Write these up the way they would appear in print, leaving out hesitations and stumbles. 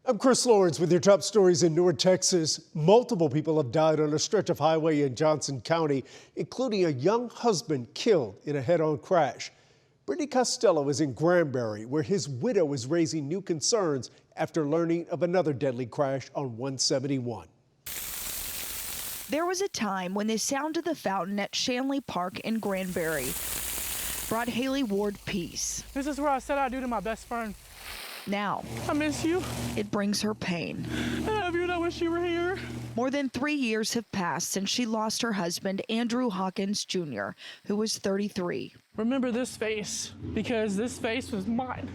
I'm Chris Lawrence with your top stories in North Texas. Multiple people have died on a stretch of highway in Johnson County, including a young husband killed in a head-on crash. Brittany Costello is in Granbury, where his widow is raising new concerns after learning of another deadly crash on 171. There was a time when the sound of the fountain at Shanley Park in Granbury brought Haley Ward peace. This is where I said I do to my best friend. Now, I miss you. It brings her pain. I love you and I wish you were here. More than 3 years have passed since she lost her husband, Andrew Hawkins Jr., who was 33. Remember this face, because this face was mine.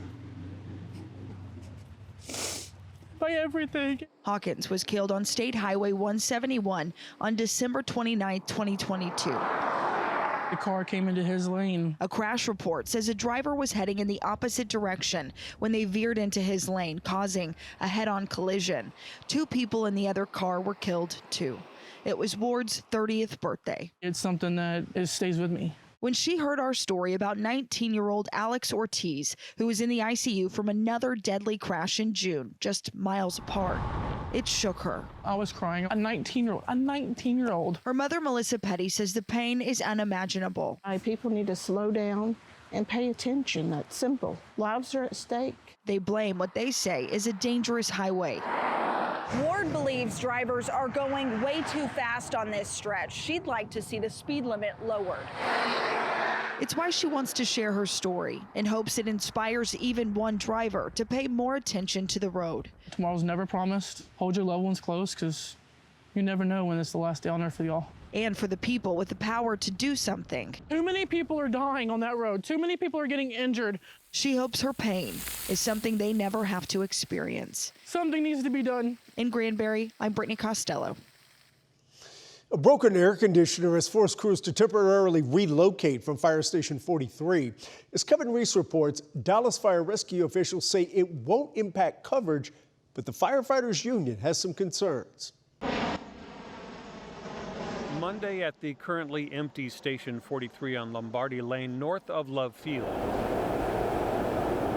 By everything. Hawkins was killed on State Highway 171 on December 29, 2022. The car came into his lane. A crash report says a driver was heading in the opposite direction when they veered into his lane, causing a head-on collision. 2 people in the other car were killed, too. It was Ward's 30th birthday. It's something that stays with me. When she heard our story about 19-year-old Alex Ortiz, who was in the ICU from another deadly crash in June, just miles apart, it shook her. I was crying. A 19-year-old. Her mother, Melissa Petty, says the pain is unimaginable. People need to slow down and pay attention. That's simple. Lives are at stake. They blame what they say is a dangerous highway. Ward believes drivers are going way too fast on this stretch. She'd like to see the speed limit lowered. It's why she wants to share her story in hopes it inspires even one driver to pay more attention to the road. Tomorrow's never promised. Hold your loved ones close, because you never know when it's the last day on earth for y'all. And for the people with the power to do something. Too many people are dying on that road. Too many people are getting injured. She hopes her pain is something they never have to experience. Something needs to be done. In Granbury, I'm Brittany Costello. A broken air conditioner has forced crews to temporarily relocate from Fire Station 43. As Kevin Reese reports, Dallas Fire Rescue officials say it won't impact coverage, but the Firefighters Union has some concerns. Monday at the currently empty Station 43 on Lombardi Lane, north of Love Field.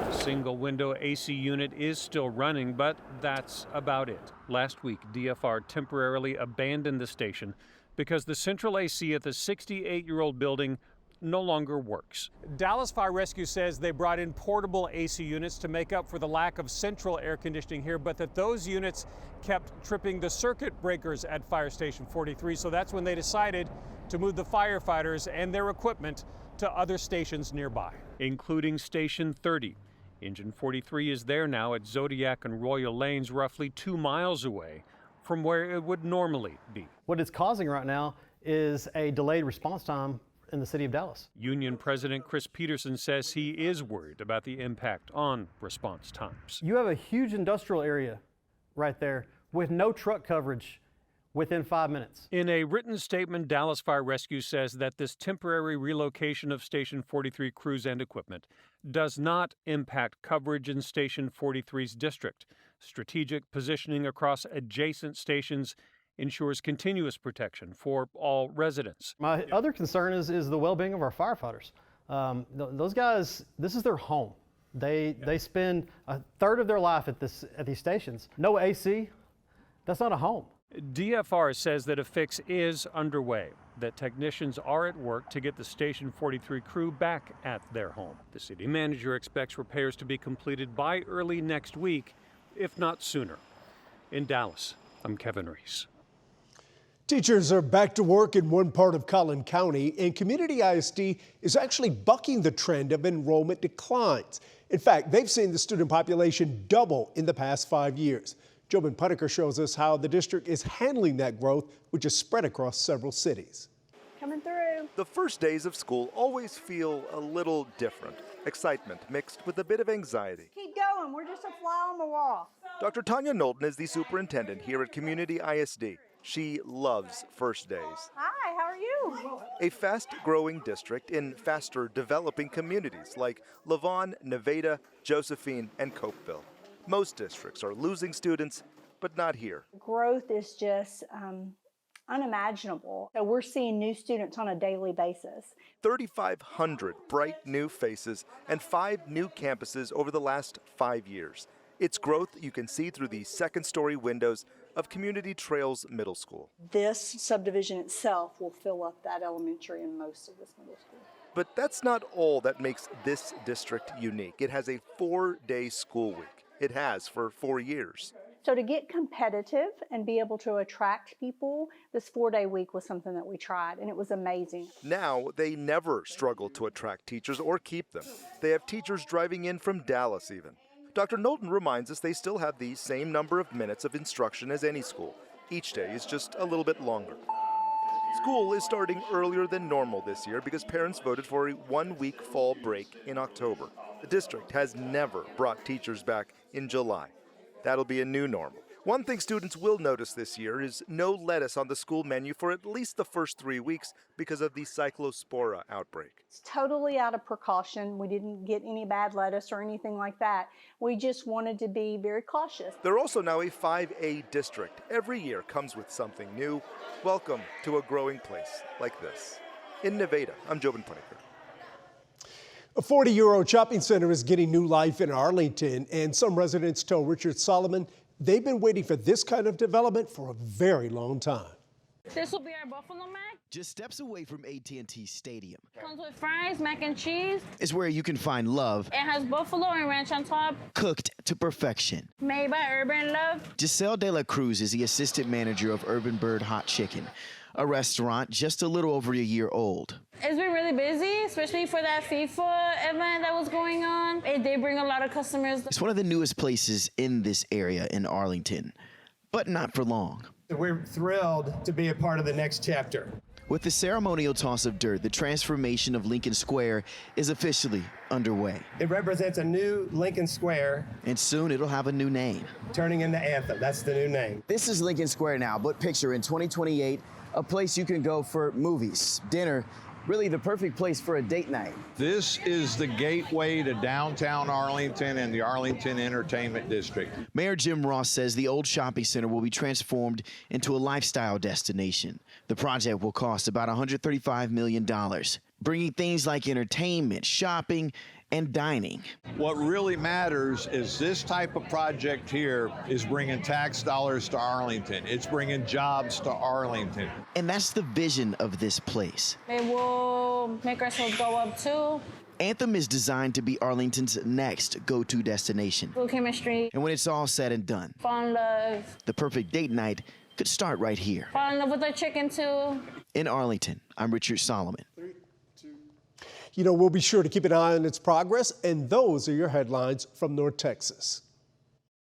The single window AC unit is still running, but that's about it. Last week, DFR temporarily abandoned the station because the central AC at the 68-year-old building no longer works. Dallas Fire Rescue says they brought in portable AC units to make up for the lack of central air conditioning here, but that those units kept tripping the circuit breakers at Fire Station 43. So that's when they decided to move the firefighters and their equipment to other stations nearby, including Station 30. Engine 43 is there now at Zodiac and Royal Lanes, roughly 2 miles away from where it would normally be. What it's causing right now is a delayed response time in the city of Dallas. Union President Chris Peterson says he is worried about the impact on response times. You have a huge industrial area right there with no truck coverage within 5 minutes. In a written statement, Dallas Fire Rescue says that this temporary relocation of Station 43 crews and equipment does not impact coverage in Station 43's district. Strategic positioning across adjacent stations ensures continuous protection for all residents. My other concern is the well-being of our firefighters. Those guys, this is their home. They spend a third of their life at these stations. No AC, that's not a home. DFR says that a fix is underway, that technicians are at work to get the Station 43 crew back at their home. The city manager expects repairs to be completed by early next week, if not sooner. In Dallas, I'm Kevin Reese. Teachers are back to work in one part of Collin County, and Community ISD is actually bucking the trend of enrollment declines. In fact, they've seen the student population double in the past 5 years. Jobin Puneker shows us how the district is handling that growth, which is spread across several cities. Coming through. The first days of school always feel a little different. Excitement mixed with a bit of anxiety. Keep going. We're just a fly on the wall. Dr. Tanya Knowlton is the superintendent here at Community ISD. She loves first days. Hi, how are you? A fast-growing district in faster developing communities like Lavon, Nevada, Josephine, and Copeville. Most districts are losing students, but not here. Growth is just unimaginable. So we're seeing new students on a daily basis. 3,500 bright new faces and 5 new campuses over the last 5 years. Its growth you can see through the second-story windows of Community Trails Middle School. This subdivision itself will fill up that elementary and most of this middle school. But that's not all that makes this district unique. It has a 4-day school week. It has for 4 years. So to get competitive and be able to attract people, this 4-day week was something that we tried, and it was amazing. Now, they never struggle to attract teachers or keep them. They have teachers driving in from Dallas even. Dr. Knowlton reminds us they still have the same number of minutes of instruction as any school. Each day is just a little bit longer. School is starting earlier than normal this year because parents voted for a 1-week fall break in October. The district has never brought teachers back in July. That'll be a new normal. One thing students will notice this year is no lettuce on the school menu for at least the first 3 weeks because of the cyclospora outbreak. It's totally out of precaution. We didn't get any bad lettuce or anything like that. We just wanted to be very cautious. They're also now a 5A district. Every year comes with something new. Welcome to a growing place like this. In Nevada, I'm Jobin Puneker. A 40-year-old shopping center is getting new life in Arlington, and some residents tell Richard Solomon they've been waiting for this kind of development for a very long time. This will be our Buffalo Mac. Just steps away from AT&T Stadium. Comes with fries, mac and cheese. It's where you can find love. It has buffalo and ranch on top. Cooked to perfection. Made by Urban Love. Giselle De La Cruz is the assistant manager of Urban Bird Hot Chicken, a restaurant just a little over a year old. It's been really busy, especially for that FIFA event that was going on. It did bring a lot of customers. It's one of the newest places in this area in Arlington, but not for long. We're thrilled to be a part of the next chapter. With the ceremonial toss of dirt, the transformation of Lincoln Square is officially underway. It represents a new Lincoln Square. And soon it'll have a new name. Turning into Anthem, that's the new name. This is Lincoln Square now, but picture in 2028, a place you can go for movies, dinner, really the perfect place for a date night. This is the gateway to downtown Arlington and the Arlington Entertainment District. Mayor Jim Ross says the old shopping center will be transformed into a lifestyle destination. The project will cost about $135 million, bringing things like entertainment, shopping, and dining. What really matters is this type of project here is bringing tax dollars to Arlington. It's bringing jobs to Arlington. And that's the vision of this place. It will make our sales go up too. Anthem is designed to be Arlington's next go-to destination. Good chemistry. And when it's all said and done, Fall in love. the perfect date night could start right here. Fall in love with our chicken too. In Arlington, I'm Richard Solomon. You know, we'll be sure to keep an eye on its progress, and those are your headlines from North Texas.